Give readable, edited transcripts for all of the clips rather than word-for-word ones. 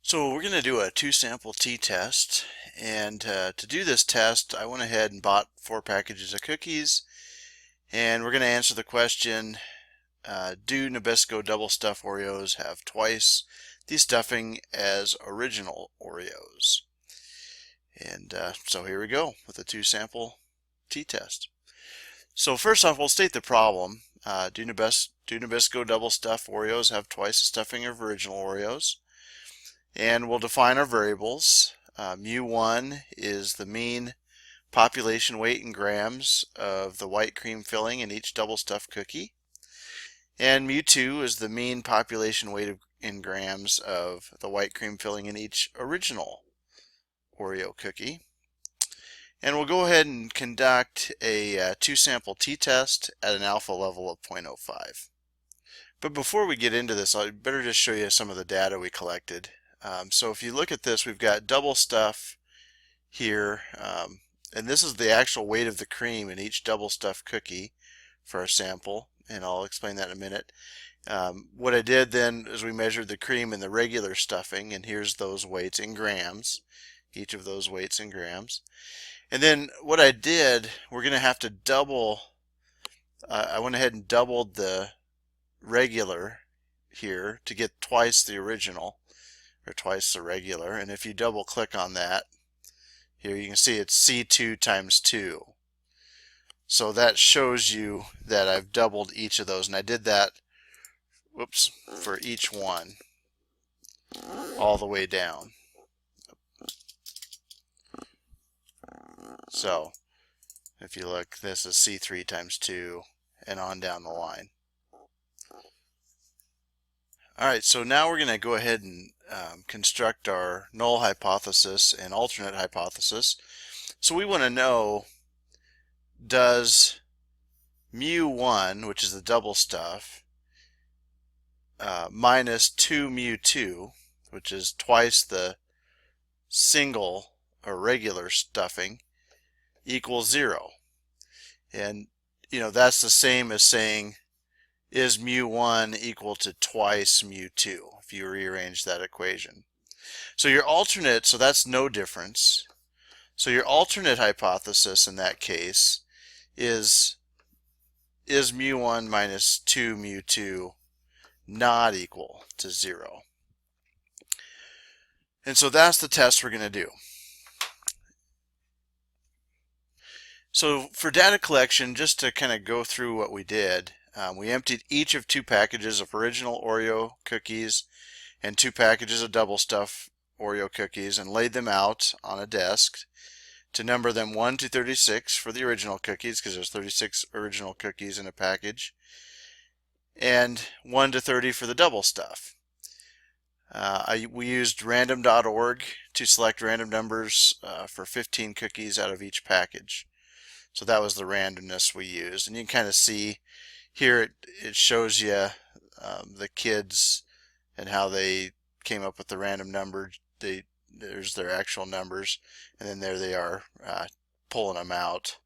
So we're going to do a two-sample t-test, and to do this test I went ahead and bought 4 packages of cookies, and we're going to answer the question, do Nabisco double stuffed Oreos have twice the stuffing as original Oreos? And so here we go with the two-sample t-test. So first off, we'll state the problem. Do Nabisco double stuffed Oreos have twice the stuffing of original Oreos? And we'll define our variables. Mu1 is the mean population weight in grams of the white cream filling in each double stuffed cookie. And mu2 is the mean population weight in grams of the white cream filling in each original Oreo cookie. And we'll go ahead and conduct a two-sample t-test at an alpha level of 0.05. But before we get into this, I better just show you some of the data we collected. So if you look at this, we've got double stuff here, and this is the actual weight of the cream in each double stuffed cookie for our sample, and I'll explain that in a minute. What I did then is we measured the cream in the regular stuffing, and here's those weights in grams, each of those weights in grams. And then what I did, we're going to have to double, I went ahead and doubled the regular here to get twice the original, or twice the regular. And if you double click on that, here you can see it's C2 times 2. So that shows you that I've doubled each of those, and I did that, whoops, for each one all the way down. So if you look, this is C3 times 2 and on down the line. Alright, so now we're going to go ahead and construct our null hypothesis and alternate hypothesis. So we want to know, does mu1, which is the double stuff, minus 2 mu2, which is twice the single or regular stuffing, equals 0? And that's the same as saying, is mu1 equal to twice mu2 if you rearrange that equation. So your alternate, so that's no difference. So your alternate hypothesis in that case is mu1 minus 2 mu2 not equal to 0? And so that's the test we're going to do. So for data collection, just to kind of go through what we did, we emptied each of 2 packages of original Oreo cookies and 2 packages of double stuffed Oreo cookies and laid them out on a desk to number them 1 to 36 for the original cookies, because there's 36 original cookies in a package, and 1 to 30 for the double stuff. We used random.org to select random numbers for 15 cookies out of each package. So that was the randomness we used, and you can kind of see here it shows you the kids and how they came up with the random number. There's their actual numbers, and then there they are pulling them out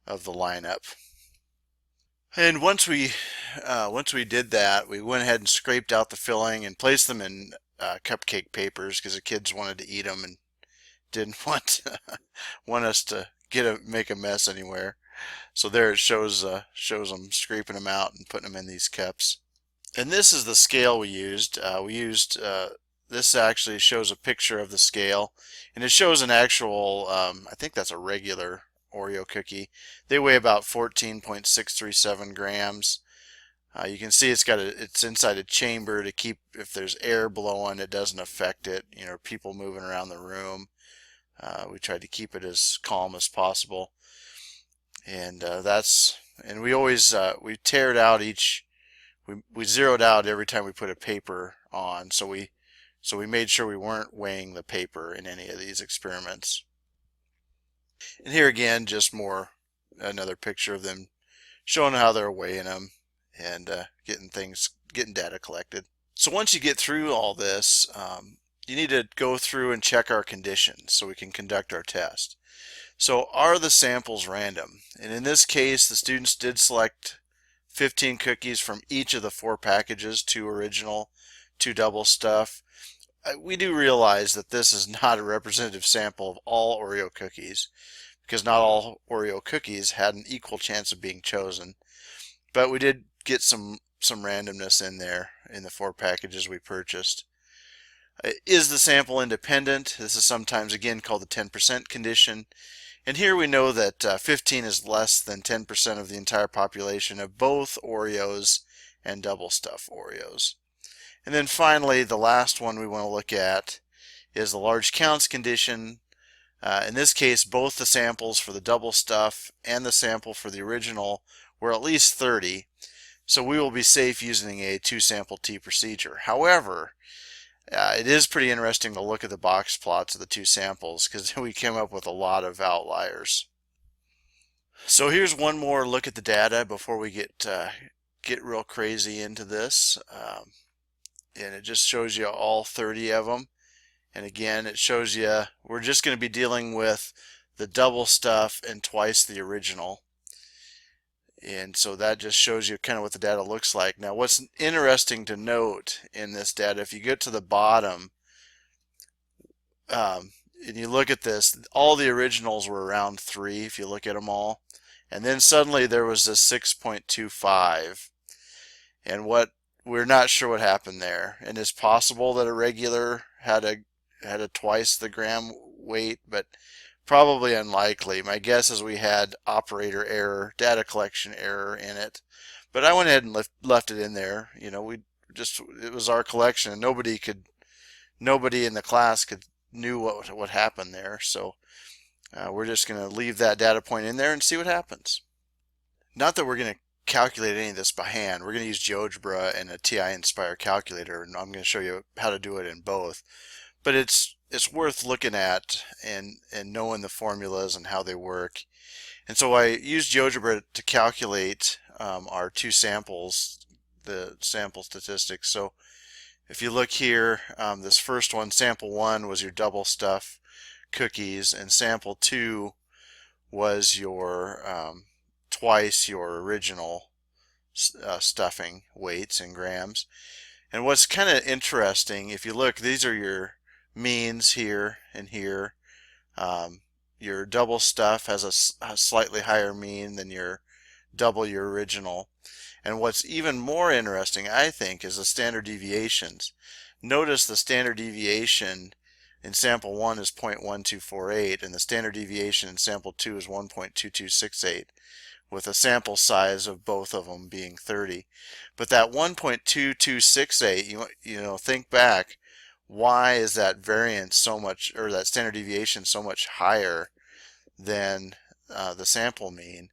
of the lineup. And once we did that, we went ahead and scraped out the filling and placed them in cupcake papers, because the kids wanted to eat them and didn't want us to make a mess anywhere. So there it shows them scraping them out and putting them in these cups. And this is the scale we used. This actually shows a picture of the scale, and it shows an actual, I think that's a regular Oreo cookie. They weigh about 14.637 grams. You can see it's inside a chamber to keep, if there's air blowing, it doesn't affect it. People moving around the room. We tried to keep it as calm as possible. And we always we teared out we zeroed out every time we put a paper on, so we made sure we weren't weighing the paper in any of these experiments. And here again, just another picture of them showing how they're weighing them and getting data collected. So once you get through all this, you need to go through and check our conditions so we can conduct our test. So are the samples random? And in this case, the students did select 15 cookies from each of the 4 packages, 2 original, 2 double stuff. we do realize that this is not a representative sample of all Oreo cookies, because not all Oreo cookies had an equal chance of being chosen. But we did get some randomness in there in the 4 packages we purchased. Is the sample independent? This is sometimes again called the 10% condition. And here we know that 15 is less than 10% of the entire population of both Oreos and double stuff Oreos. And then finally, the last one we want to look at is the large counts condition. In this case, both the samples for the double stuff and the sample for the original were at least 30. So we will be safe using a 2-sample T procedure. However, it is pretty interesting to look at the box plots of the 2 samples, because we came up with a lot of outliers. So here's one more look at the data before we get real crazy into this. And it just shows you all 30 of them. And again, it shows you we're just going to be dealing with the double stuff and twice the original. And so that just shows you kind of what the data looks like. Now, what's interesting to note in this data, if you get to the bottom and you look at this, all the originals were around 3 if you look at them all. And then suddenly there was this 6.25. And we're not sure what happened there. And it's possible that a regular had a twice the gram weight, but probably unlikely. My guess is we had operator error, data collection error in it. But I went ahead and left it in there. You know, it was our collection, and nobody in the class knew what happened there. So we're just going to leave that data point in there and see what happens. Not that we're going to calculate any of this by hand. We're going to use Geogebra and a ti-nspire calculator, and I'm going to show you how to do it in both. But it's worth looking at and knowing the formulas and how they work. And so I used Geogebra to calculate our 2 samples, the sample statistics. So if you look here, this first one, sample 1, was your double stuff cookies, and sample 2 was your twice your original stuffing weights in grams. And what's kind of interesting, if you look, these are your means here and here. Your double stuff has a slightly higher mean than your original. And what's even more interesting, I think, is the standard deviations. Notice the standard deviation in sample 1 is 0.1248, and the standard deviation in sample 2 is 1.2268, with a sample size of both of them being 30. But that 1.2268, you know, think back, why is that variance so much, or that standard deviation so much higher than the sample mean?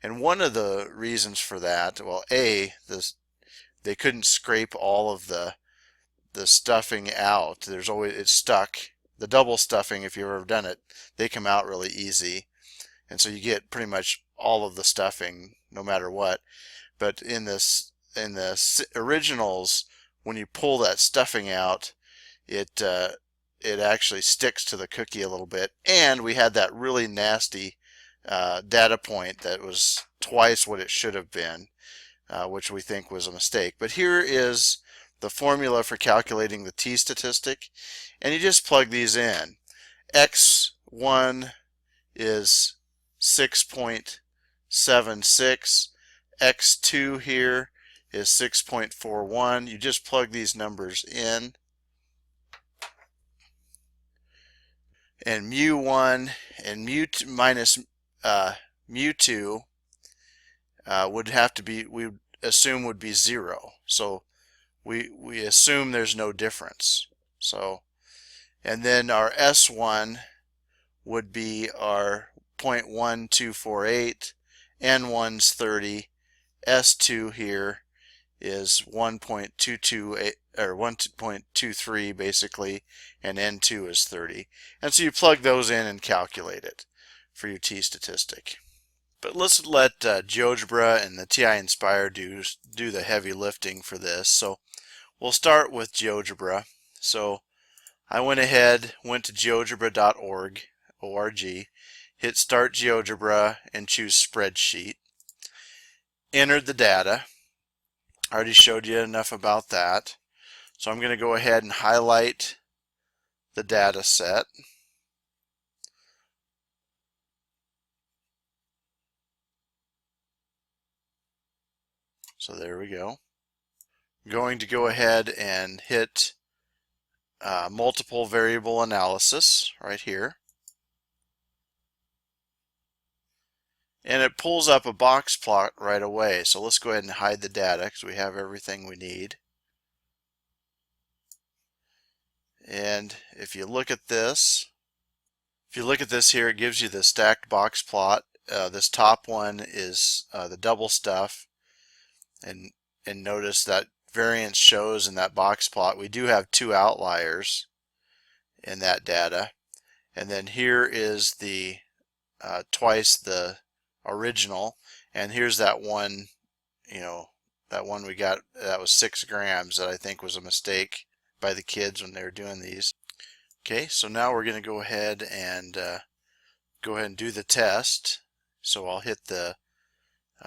And one of the reasons for that, well, they couldn't scrape all of the stuffing out. It's stuck. The double stuffing, if you've ever done it, they come out really easy, and so you get pretty much all of the stuffing no matter what. But in the originals, when you pull that stuffing out, it actually sticks to the cookie a little bit. And we had that really nasty data point that was twice what it should have been, which we think was a mistake. But here is the formula for calculating the t statistic, and you just plug these in. X1 is 6.76, X2 here is 6.41. You just plug these numbers in, and mu1 and mu2 minus mu2 would have to be, we would assume, would be 0. So we assume there's no difference. So, and then our S1 would be our 0.1248, N1's 30, S2 here is 1.228 or 1.23 basically, and N2 is 30. And so you plug those in and calculate it for your t statistic. But let's let Geogebra and the ti-nspire do the heavy lifting for this. So we'll start with Geogebra. So I went to geogebra.org, hit Start Geogebra, and choose Spreadsheet. Entered the data. I already showed you enough about that. So I'm going to go ahead and highlight the data set. So there we go. I'm going to go ahead and hit multiple variable analysis right here. And it pulls up a box plot right away. So let's go ahead and hide the data because we have everything we need. And if you look at this, here, it gives you the stacked box plot. This top one is the double stuff. And notice that variance shows in that box plot we do have 2 outliers in that data. And then here is the twice the original, and here's that one, that one we got that was 6 grams that I think was a mistake by the kids when they were doing these. Okay, so now we're going to go ahead and do the test. So I'll hit the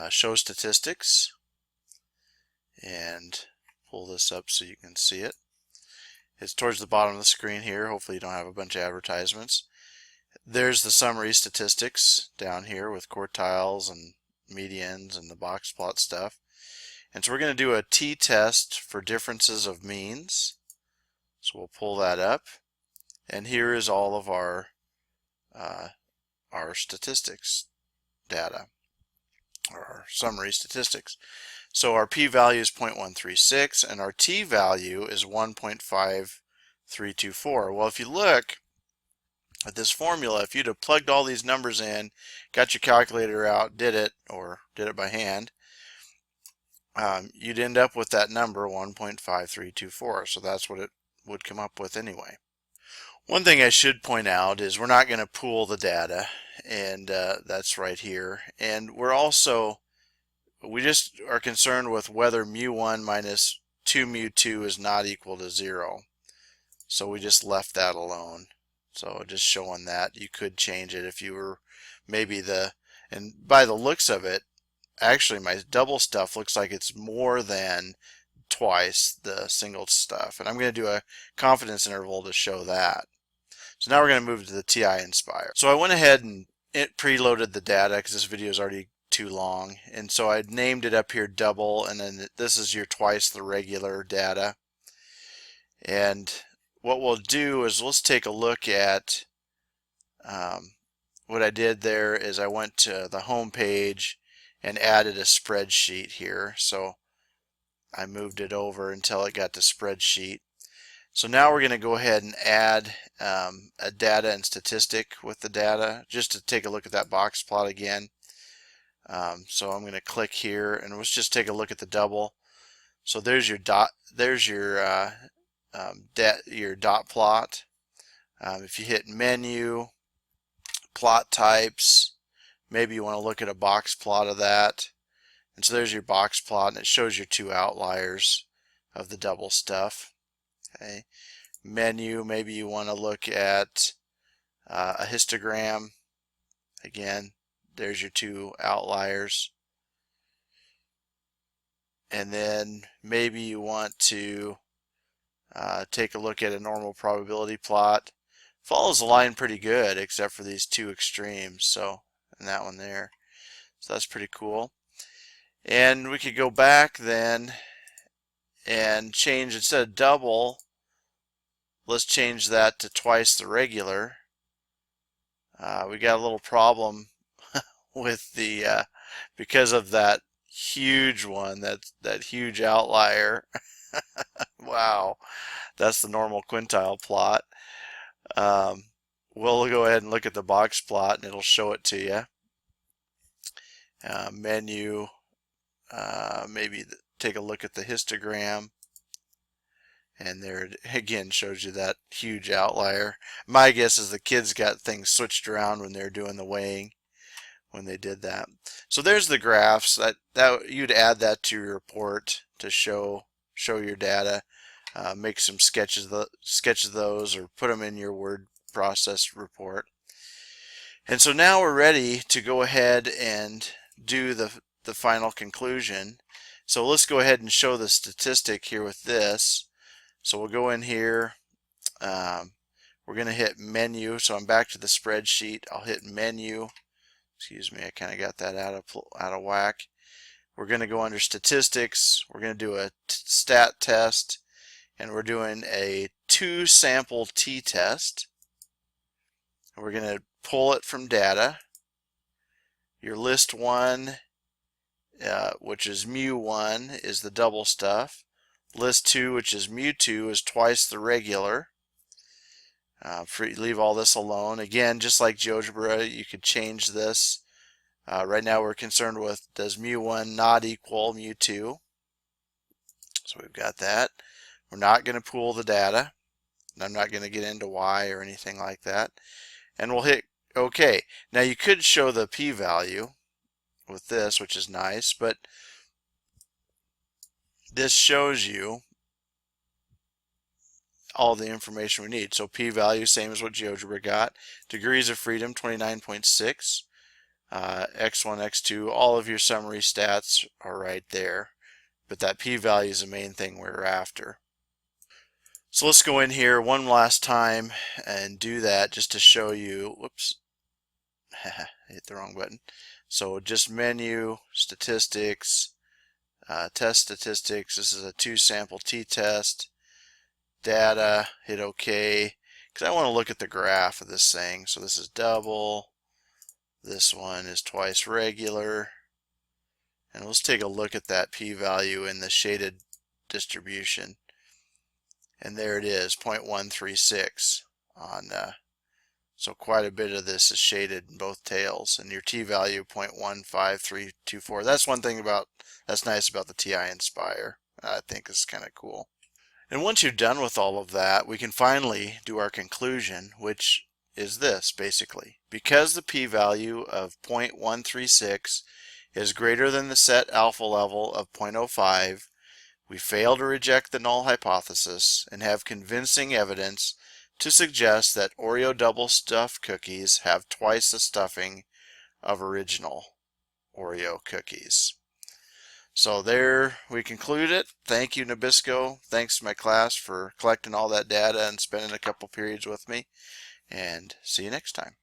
show statistics and pull this up so you can see it. It's towards the bottom of the screen here. Hopefully you don't have a bunch of advertisements. There's the summary statistics down here with quartiles and medians and the box plot stuff. And so we're going to do a t-test for differences of means. So we'll pull that up. And here is all of our statistics data, or our summary statistics. So our p-value is 0.136 and our t-value is 1.5324. Well, if you look at this formula, if you'd have plugged all these numbers in, got your calculator out, did it by hand, you'd end up with that number 1.5324. So that's what it would come up with anyway. One thing I should point out is we're not going to pool the data, and that's right here. And we just are concerned with whether mu1 minus 2 mu2 is not equal to 0. So we just left that alone. So just showing that you could change it if you were maybe and by the looks of it, actually my double stuff looks like it's more than twice the single stuff. And I'm going to do a confidence interval to show that. So now we're going to move to the ti-nspire. So I went ahead and it preloaded the data because this video is already too long. And so I named it up here double, and then this is your twice the regular data. And what we'll do is let's take a look at what I did there is I went to the home page and added a spreadsheet here. So I moved it over until it got to spreadsheet. So now we're going to go ahead and add a data and statistic with the data just to take a look at that box plot again. So I'm going to click here and let's just take a look at the double. So there's your dot. There's your dot plot. If you hit menu, plot types, maybe you want to look at a box plot of that. And so there's your box plot, and it shows your 2 outliers of the double stuff. Okay. Menu, maybe you want to look at a histogram. Again, there's your 2 outliers. And then maybe you want to take a look at a normal probability plot. Follows the line pretty good except for these 2 extremes, so, and that one there. So that's pretty cool. And we could go back then and change, instead of double, let's change that to twice the regular. We got a little problem with the because of that huge one, that huge outlier. Wow, that's the normal quintile plot. We'll go ahead and look at the box plot and it'll show it to you. Menu, maybe take a look at the histogram, and there it again shows you that huge outlier. My guess is the kids got things switched around when they're doing the weighing when they did that. So there's the graphs that you'd add that to your report to show your data. Make some sketches of those or put them in your word process report. And so now we're ready to go ahead and do the final conclusion. So let's go ahead and show the statistic here with this. So we'll go in here. We're we're going to hit menu. So I'm back to the spreadsheet. I'll hit menu. Excuse me, I kind of got that out of whack. We're going to go under statistics. We're going to do a stat test, and we're doing a 2-sample t-test. We're going to pull it from data. Your list 1, which is mu1, is the double stuff. List 2, which is mu2, is twice the regular. Leave all this alone. Again, just like Geogebra, you could change this. Right now we're concerned with, does mu1 not equal mu2? So we've got that. We're not going to pool the data. I'm not going to get into why or anything like that. And we'll hit OK. Now you could show the p-value with this, which is nice, but this shows you all the information we need. So p-value, same as what Geogebra got. Degrees of freedom, 29.6. X1, X2, all of your summary stats are right there. But that p-value is the main thing we're after. So let's go in here one last time and do that just to show you. Whoops. Hit the wrong button. So just menu, statistics, test statistics. This is a 2-sample t-test. Data, hit OK. Because I want to look at the graph of this thing. So this is double. This one is twice regular. And let's take a look at that p-value in the shaded distribution. And there it is, 0.136 on so quite a bit of this is shaded in both tails, and your t-value 0.15324. That's one thing that's nice about the ti-nspire. I think is kind of cool. And once you're done with all of that, we can finally do our conclusion, which is this basically. Because the p-value of 0.136 is greater than the set alpha level of 0.05, we fail to reject the null hypothesis and have convincing evidence to suggest that Oreo double stuffed cookies have twice the stuffing of original Oreo cookies. So there we conclude it. Thank you, Nabisco. Thanks to my class for collecting all that data and spending a couple periods with me. And see you next time.